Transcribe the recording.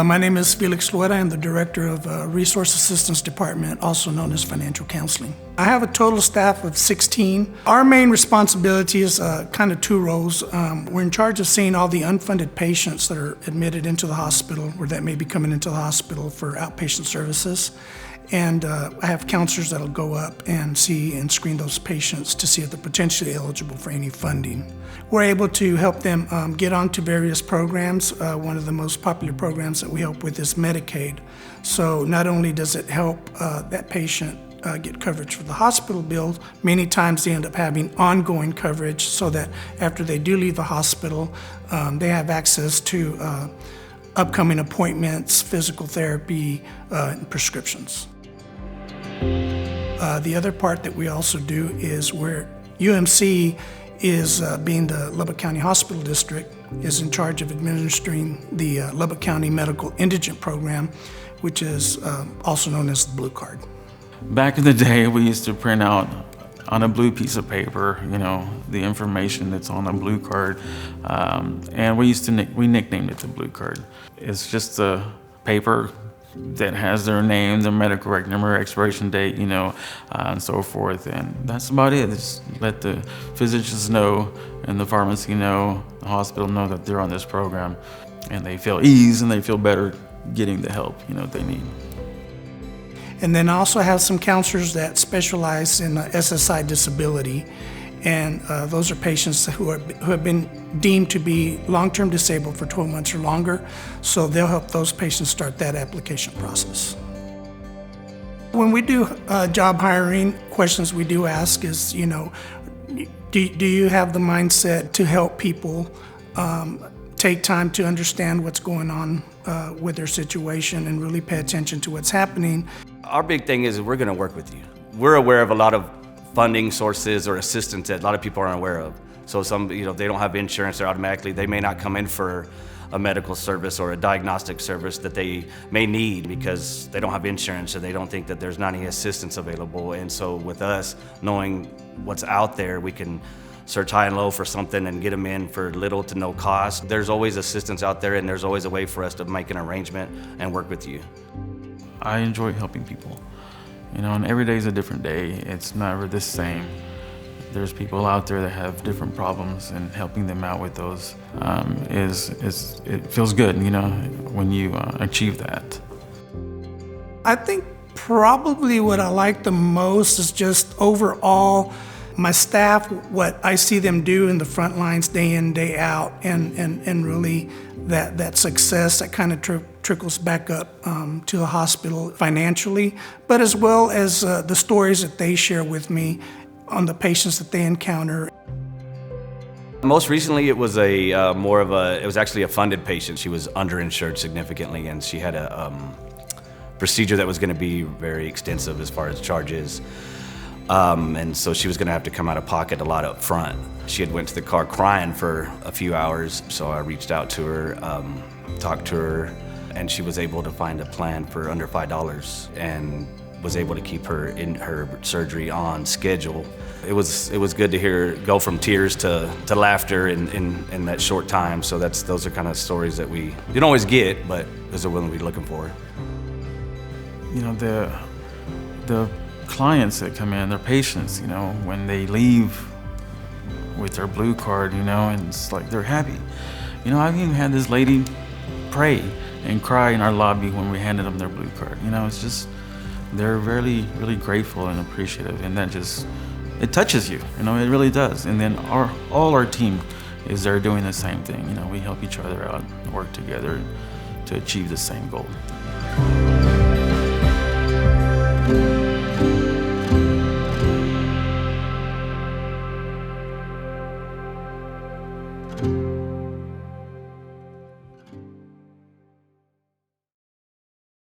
My name is Felix Lueta. I'm the Director of Resource Assistance Department, also known as Financial Counseling. I have a total staff of 16. Our main responsibility is kind of two roles. We're in charge of seeing all the unfunded patients that are admitted into the hospital or that may be coming into the hospital for outpatient services. And I have counselors that'll go up and see and screen those patients to see if they're potentially eligible for any funding. We're able to help them get onto various programs. One of the most popular programs that we help with is Medicaid. So not only does it help that patient get coverage for the hospital bill, many times they end up having ongoing coverage so that after they do leave the hospital, they have access to upcoming appointments, physical therapy, and prescriptions. The other part that we also do is where UMC is being the Lubbock County Hospital District, is in charge of administering the Lubbock County Medical Indigent Program, which is also known as the Blue Card. Back in the day, we used to print out on a blue piece of paper, the information that's on a blue card, and we nicknamed it the Blue Card. It's just a paper that has their name, their medical record number, expiration date, and so forth. And that's about it. Just let the physicians know and the pharmacy know, the hospital know that they're on this program, and they feel ease and they feel better getting the help, they need. And then I also have some counselors that specialize in SSI disability. And those are patients who have been deemed to be long-term disabled for 12 months or longer. So they'll help those patients start that application process. When we do job hiring, questions we do ask is, do you have the mindset to help people take time to understand what's going on with their situation and really pay attention to what's happening? Our big thing is we're going to work with you. We're aware of a lot of funding sources or assistance that a lot of people aren't aware of. So some, they don't have insurance, they may not come in for a medical service or a diagnostic service that they may need because they don't have insurance or they don't think that there's not any assistance available. And so with us, knowing what's out there, we can search high and low for something and get them in for little to no cost. There's always assistance out there, and there's always a way for us to make an arrangement and work with you. I enjoy helping people. And every day is a different day. It's never the same. There's people out there that have different problems, and helping them out with those it feels good, when you achieve that. I think probably what I like the most is just overall my staff, what I see them do in the front lines day in, day out, and really that success that kind of trickles back up to the hospital financially, but as well as the stories that they share with me on the patients that they encounter. Most recently, it was it was actually a funded patient. She was underinsured significantly, and she had a procedure that was going to be very extensive as far as charges. And so she was going to have to come out of pocket a lot up front. She had went to the car crying for a few hours, so I reached out to her, talked to her, and she was able to find a plan for under $5 and was able to keep her in her surgery on schedule. It was good to hear her go from tears to laughter in that short time. So those are kind of stories that we didn't always get, but those are what we're looking for. The clients that come in, their patients, when they leave with their Blue Card, and it's like they're happy. I've even had this lady pray and cry in our lobby when we handed them their Blue Card. It's just, they're really, really grateful and appreciative, and that just, it touches you, it really does. And then all our team is there doing the same thing. We help each other out, work together to achieve the same goal.